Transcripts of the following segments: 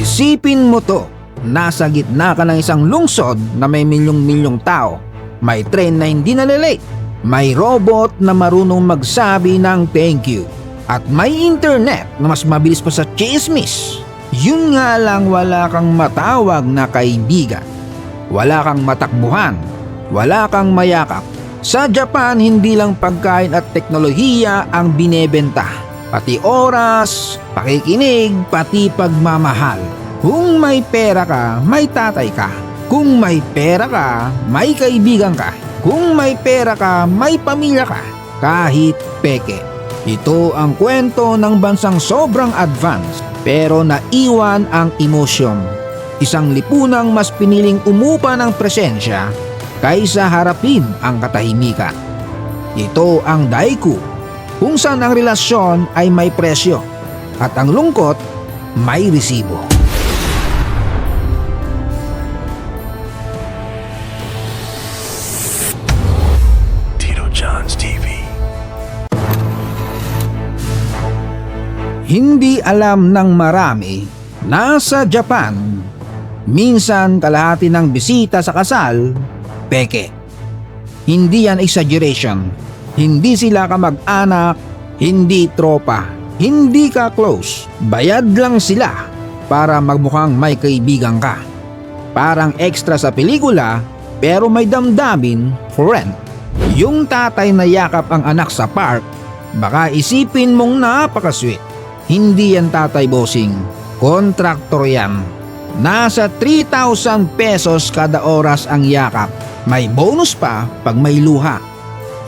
Isipin mo to, nasa gitna ka ng isang lungsod na may milyong-milyong tao. May train na hindi nalilate, may robot na marunong magsabi ng thank you, at may internet na mas mabilis pa sa chismis. Yun nga lang, wala kang matawag na kaibigan, wala kang matakbuhan, wala kang mayakap. Sa Japan, hindi lang pagkain at teknolohiya ang binebenta, pati oras, pakikinig, pati pagmamahal. Kung may pera ka, may tatay ka. Kung may pera ka, may kaibigan ka. Kung may pera ka, may pamilya ka. Kahit peke. Ito ang kwento ng bansang sobrang advanced pero naiwan ang emosyon. Isang lipunang mas piniling umupa ng presensya kaysa harapin ang katahimikan. Ito ang Daiku, kung saan ang relasyon ay may presyo at ang lungkot may resibo. Tito John's TV. Hindi alam ng marami, nasa Japan, minsan kalahati ng bisita sa kasal, peke. Hindi yan exaggeration. Hindi sila kamag-anak, hindi tropa, hindi ka close. Bayad lang sila para magmukhang may kaibigan ka. Parang extra sa pelikula, pero may damdamin for rent. Yung tatay na yakap ang anak sa park, baka isipin mong napaka-sweet. Hindi yan tatay bossing, kontraktor yan. Nasa 3,000 pesos kada oras ang yakap. May bonus pa pag may luha.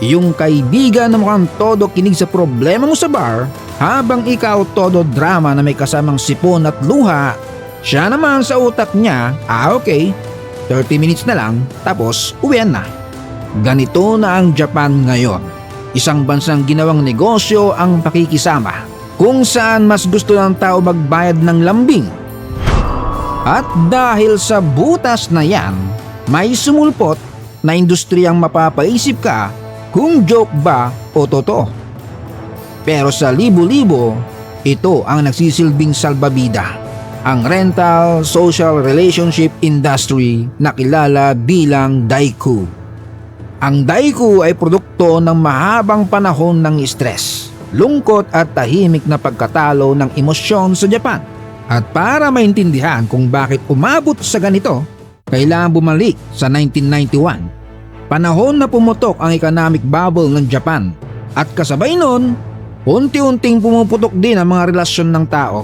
Yung kaibigan na mukhang todo kinig sa problema mo sa bar, habang ikaw todo drama na may kasamang sipon at luha, siya naman sa utak niya, okay, 30 minutes na lang, tapos uwian na. Ganito na ang Japan ngayon. Isang bansang ginawang negosyo ang pakikisama, kung saan mas gusto ng tao magbayad ng lambing. At dahil sa butas na yan, may sumulpot na industriyang mapapaisip ka kung joke ba o totoo. Pero sa libo-libo, ito ang nagsisilbing salbabida. Ang rental social relationship industry na kilala bilang Daiku. Ang Daiku ay produkto ng mahabang panahon ng stress, lungkot at tahimik na pagkatalo ng emosyon sa Japan. At para maintindihan kung bakit umabot sa ganito, kailangan bumalik sa 1991. Panahon na pumutok ang economic bubble ng Japan. At kasabay nun, unti-unting pumuputok din ang mga relasyon ng tao.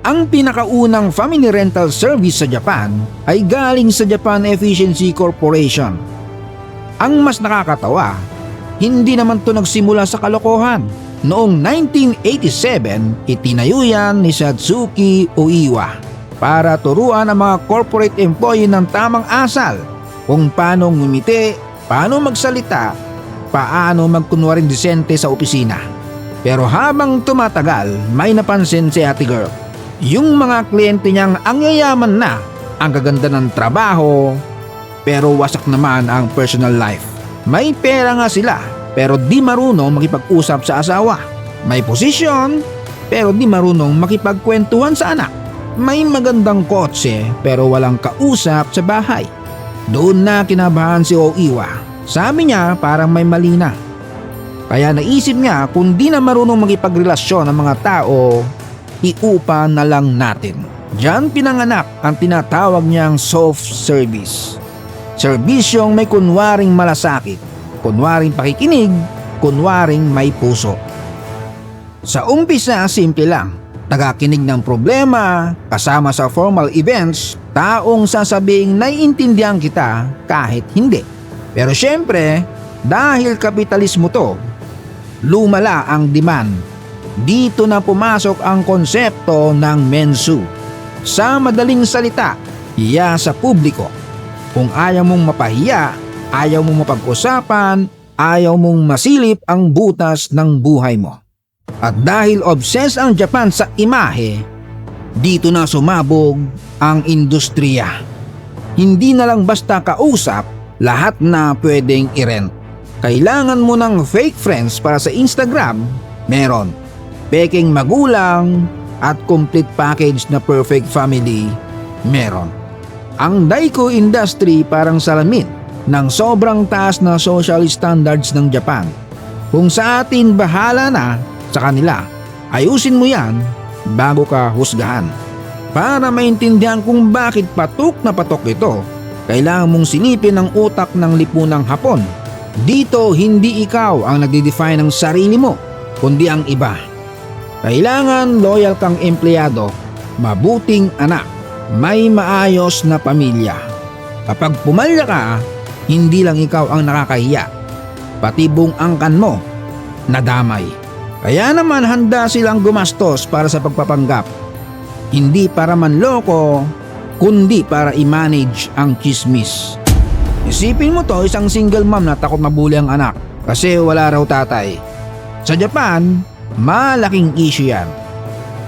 Ang pinakaunang family rental service sa Japan ay galing sa Japan Efficiency Corporation. Ang mas nakakatawa, hindi naman ito nagsimula sa kalokohan. Noong 1987, itinayo yan ni Satsuki Oiwa para turuan ang mga corporate employee ng tamang asal kung paano ngumiti, paano magsalita, paano magkunwaring disente sa opisina. Pero habang tumatagal, may napansin si ate girl. Yung mga kliyente niyang ang yayaman na, ang gaganda ng trabaho, pero wasak naman ang personal life. May pera nga sila, pero di marunong makipag-usap sa asawa. May posisyon, pero di marunong makipagkwentuhan sa anak. May magandang kotse, pero walang kausap sa bahay. Doon na kinabahan si Oiwa. Sabi niya parang may mali na. Kaya naisip niya kung di na marunong makipagrelasyon ang mga tao, iupa na lang natin. Diyan pinanganak ang tinatawag niyang soft service. Serbisyong may kunwaring malasakit, kunwaring pakikinig, kunwaring may puso. Sa umpisa, simple lang. Tagakinig ng problema, kasama sa formal events, taong sasabing naiintindihan kita kahit hindi. Pero syempre, dahil kapitalismo to, lumala ang demand. Dito na pumasok ang konsepto ng mensu. Sa madaling salita, hiya sa publiko. Kung ayaw mong mapahiya, ayaw mong mapag-usapan, ayaw mong masilip ang butas ng buhay mo. At dahil obsessed ang Japan sa imahe, dito na sumabog ang industriya. Hindi na lang basta kausap, lahat na pwedeng i-rent. Kailangan mo ng fake friends para sa Instagram, meron. Peking magulang, at complete package na perfect family meron. Ang Daiko industry parang salamin ng sobrang taas na social standards ng Japan. Kung sa atin bahala na, sa kanila ayusin mo yan bago ka husgahan. Para maintindihan kung bakit patok na patok ito, kailangan mong silipin ang utak ng lipunang Hapon. Dito hindi ikaw ang nagde-define ng sarili mo, kundi ang iba. Kailangan loyal kang empleyado, mabuting anak, may maayos na pamilya. Kapag pumalya ka, hindi lang ikaw ang nakakahiya, pati buong angkan mo nadamay. Kaya naman handa silang gumastos para sa pagpapanggap. Hindi para manloko, kundi para i-manage ang chismis. Isipin mo to, isang single mom na takot mabuli ang anak kasi wala raw tatay. Sa Japan, malaking issue yan.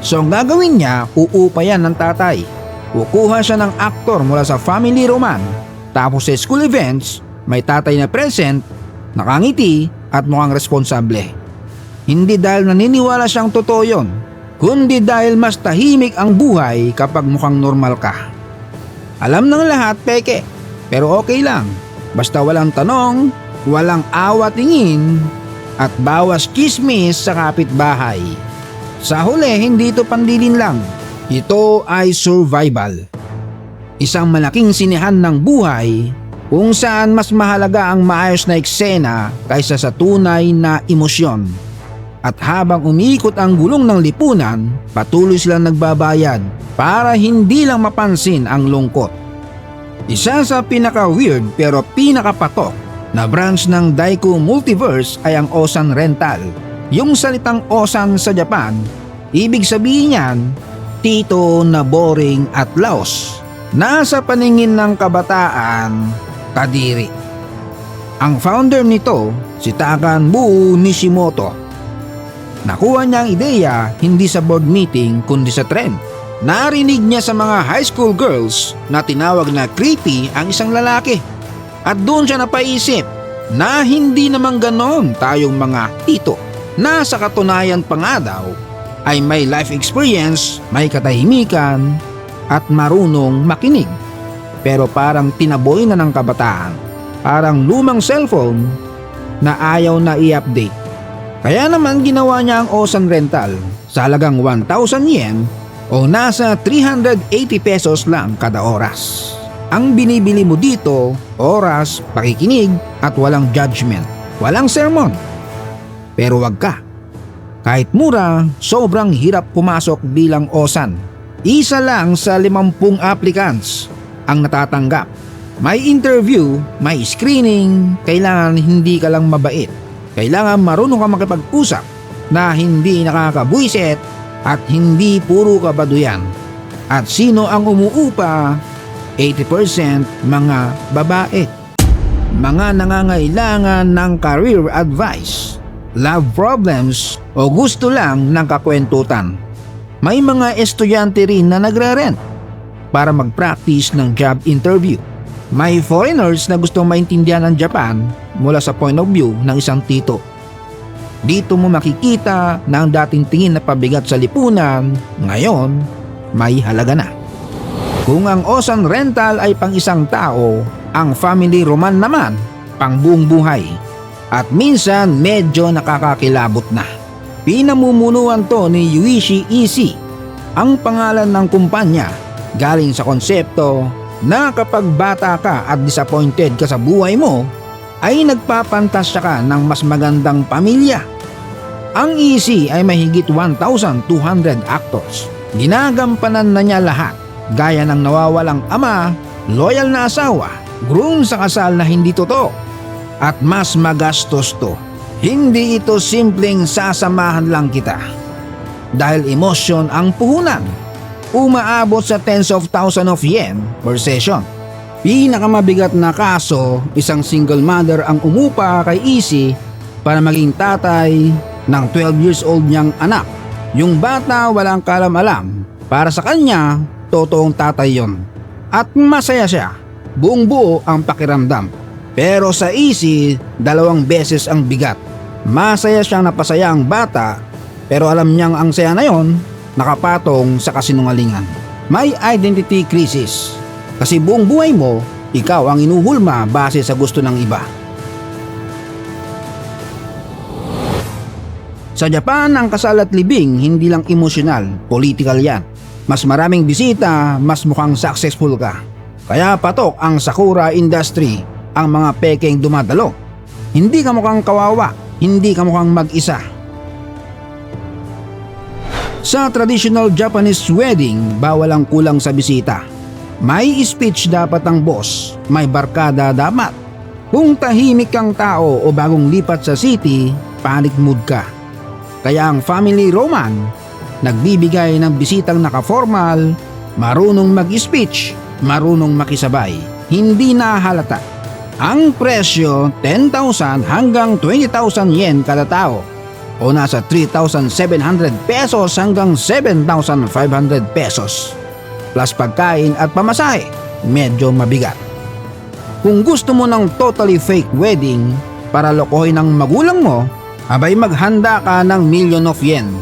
So ang gagawin niya, uupa yan ng tatay. Kukuha siya ng aktor mula sa family roman. Tapos sa school events, may tatay na present, nakangiti at mukhang responsable. Hindi dahil naniniwala siyang totoo yun, kundi dahil mas tahimik ang buhay kapag mukhang normal ka. Alam ng lahat, peke, pero okay lang. Basta walang tanong, walang awa-tingin, at bawas chismis sa kapitbahay. Sa huli, hindi ito pandilin lang. Ito ay survival. Isang malaking sinehan ng buhay kung saan mas mahalaga ang maayos na eksena kaysa sa tunay na emosyon. At habang umiikot ang gulong ng lipunan, patuloy silang nagbabayad para hindi lang mapansin ang lungkot. Isa sa pinaka-weird pero pinakapatok na branch ng Daiko Multiverse ay ang Osan Rental. Yung salitang Osan sa Japan, ibig sabihin niyan, tito na boring at laos. Nasa paningin ng kabataan, kadiri. Ang founder nito, si Takanbu Nishimoto. Nakuha niya ang ideya hindi sa board meeting kundi sa trend. Narinig niya sa mga high school girls na tinawag na creepy ang isang lalaki. At doon siya napaisip na hindi naman ganon tayong mga tito na sa katunayan pa nga daw ay may life experience, may katahimikan at marunong makinig. Pero parang tinaboy na ng kabataan, parang lumang cellphone na ayaw na i-update. Kaya naman ginawa niya ang Osan Rental sa halagang 1,000 yen o nasa 380 pesos lang kada oras. Ang binibili mo dito, oras, pakikinig at walang judgment, walang sermon. Pero wag ka. Kahit mura, sobrang hirap pumasok bilang Osan. Isa lang sa 50 applicants ang natatanggap. May interview, may screening, kailangan hindi ka lang mabait. Kailangan marunong ka makipag-usap na hindi nakakabwisit at hindi puro kabaduyan. At sino ang umuupa? 80% mga babae. Mga nangangailangan ng career advice, love problems o gusto lang ng kakwentutan. May mga estudyante rin na nagre-rent para mag-practice ng job interview. May foreigners na gustong maintindihan ang Japan mula sa point of view ng isang tito. Dito mo makikita na ang dating tingin na pabigat sa lipunan, ngayon may halaga na. Kung ang Osan Rental ay pang isang tao, ang family roman naman pang buong buhay. At minsan medyo nakakakilabot na. Pinamumunuan to ni Yuichi Ishii. Ang pangalan ng kumpanya galing sa konsepto na kapag bata ka at disappointed ka sa buhay mo, ay nagpapantasya ka ng mas magandang pamilya. Ang Ishii ay mahigit 1,200 actors. Ginagampanan na niya lahat, gaya ng nawawalang ama, loyal na asawa, groom sa kasal na hindi totoo, at mas magastos to. Hindi ito simpleng sasamahan lang kita. Dahil emosyon ang puhunan. Umaabot sa tens of thousands of yen per session. Pinakamabigat na kaso, isang single mother ang umupa kay Ishii para maging tatay ng 12 years old niyang anak. Yung bata walang kalam-alam, para sa kanya, totoong tatay yon. At masaya siya, buong buo ang pakiramdam. Pero sa Ishii, 2 beses ang bigat. Masaya siyang napasaya ang bata, pero alam niyang ang saya na yon nakapatong sa kasinungalingan. May identity crisis kasi buong buhay mo, ikaw ang inuhulma base sa gusto ng iba. Sa Japan, ang kasal at libing hindi lang emosyonal, political yan. Mas maraming bisita, mas mukhang successful ka. Kaya patok ang sakura industry, ang mga pekeng dumadalo. Hindi ka mukhang kawawa, hindi ka mukhang mag-isa. Sa traditional Japanese wedding, bawal ang kulang sa bisita. May speech dapat ang boss, may barkada dapat. Kung tahimik kang tao o bagong lipat sa city, panic mood ka. Kaya ang family roman, nagbibigay ng bisitang naka-formal, marunong mag-speech, marunong makisabay, hindi nahalata. Ang presyo 10,000 hanggang 20,000 yen kada tao o nasa 3,700 pesos hanggang 7,500 pesos. Plus pagkain at pamasahe, medyo mabigat. Kung gusto mo ng totally fake wedding para lokohin ang magulang mo, abay maghanda ka ng million of yen.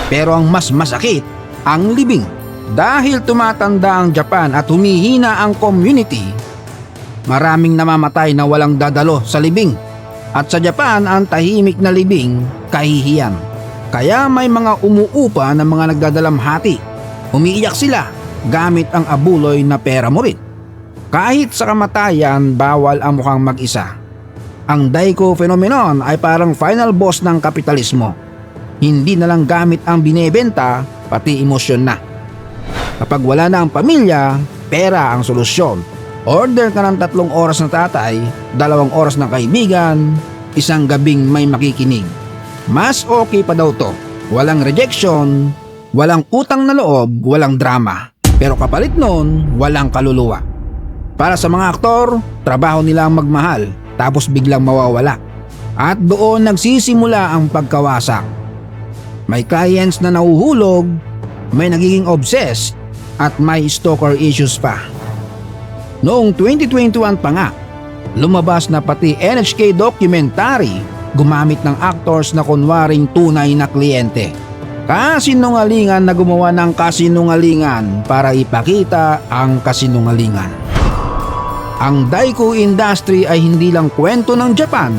Pero ang mas masakit, ang libing. Dahil tumatanda ang Japan at humihina ang community, maraming namamatay na walang dadalo sa libing. At sa Japan, ang tahimik na libing, kahihiyan. Kaya may mga umuupa ng mga nagdadalamhati. Umiiyak sila gamit ang abuloy na pera mo rin. Kahit sa kamatayan, bawal ang mukhang mag-isa. Ang Daiko phenomenon ay parang final boss ng kapitalismo. Hindi na lang gamit ang binebenta, pati emosyon na. Kapag wala na ang pamilya, pera ang solusyon. Order ka ng 3 oras na tatay, 2 oras na kaibigan, 1 gabing may makikinig. Mas okay pa daw to. Walang rejection, walang utang na loob, walang drama. Pero kapalit nun, walang kaluluwa. Para sa mga aktor, trabaho nila ang magmahal, tapos biglang mawawala. At doon nagsisimula ang pagkawasak. May clients na nahuhulog, may nagiging obsessed, at may stalker issues pa. Noong 2021 pa nga, lumabas na pati NHK documentary gumamit ng actors na kunwaring tunay na kliyente. Kasinungalingan na gumawa ng kasinungalingan para ipakita ang kasinungalingan. Ang Daiko industry ay hindi lang kwento ng Japan,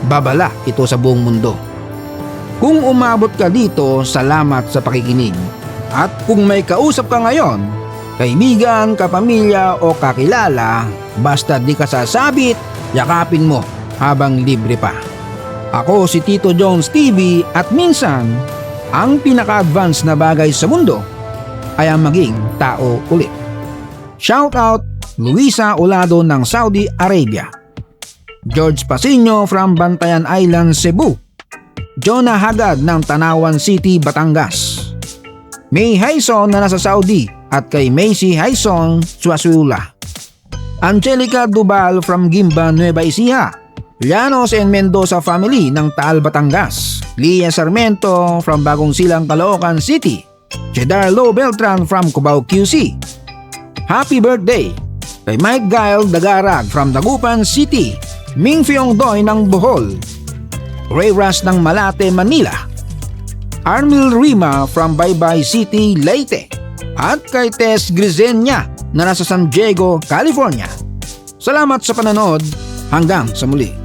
babala ito sa buong mundo. Kung umabot ka dito, salamat sa pakikinig. At kung may kausap ka ngayon, kaibigan, kapamilya o kakilala, basta di ka sasabit, yakapin mo habang libre pa. Ako si Tito Jones TV at minsan, ang pinaka-advance na bagay sa mundo ay ang maging tao ulit. Shout out Luisa Olado ng Saudi Arabia, George Pasino from Bantayan Island, Cebu, Jonah Hagad ng Tanawan City, Batangas, May Haison na nasa Saudi at kay Macy Haison, Suazula, Angelica Dubal from Gimba, Nueva Ecija, Llanos and Mendoza family ng Taal, Batangas, Lia Sarmiento from Bagong Silang, Caloocan City, Jedar Lo Beltran from Cubao, QC. Happy birthday kay Mike Gail Dagarag from Dagupan City, Ming Fiong Doy ng Bohol, Ray Ras ng Malate, Manila, Armil Rima from Baybay City, Leyte, at kay Tess Grisenia na nasa San Diego, California. Salamat sa panonood, hanggang sa muli.